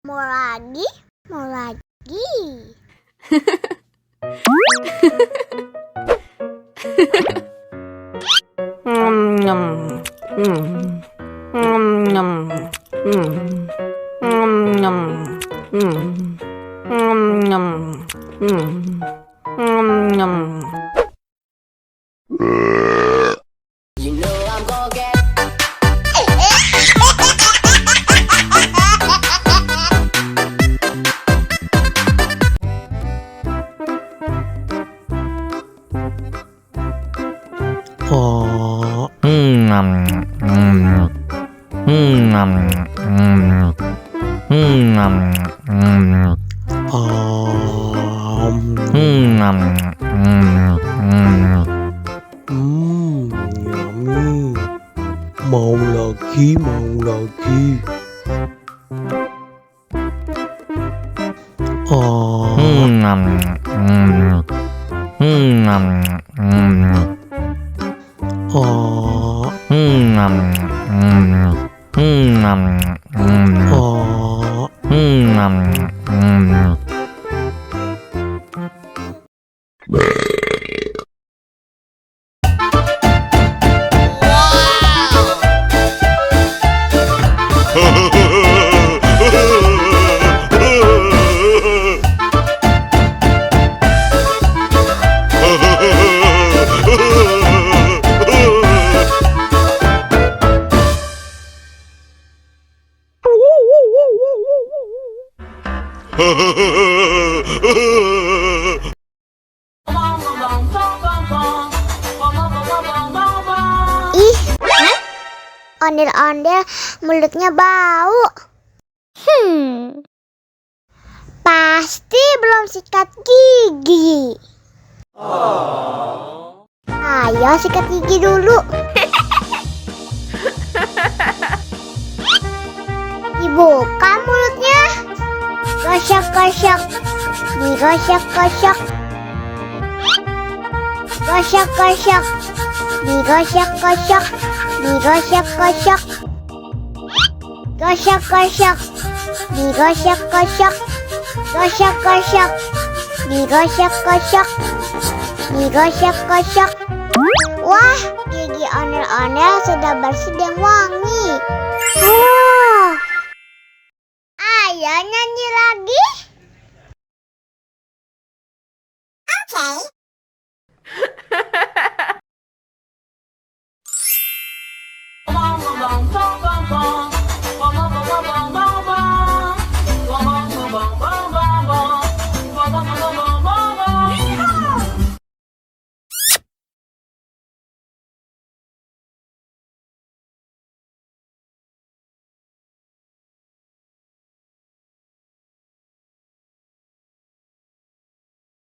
Mau lagi, mau lagi. Yummy. Mau lagi, mau lagi. Ih, ondel-ondel mulutnya bau. Pasti belum sikat gigi. Ayo sikat gigi dulu. Dibuka mulutnya. Gosok-gosok. Digosok-gosok. Gosok-gosok. Digosok-gosok. Digosok-gosok. Gosok-gosok. Digosok-gosok. Gosok-gosok. Digosok-gosok. Digosok-gosok. Wah, gigi ondel-ondel sudah bersih dan wangi.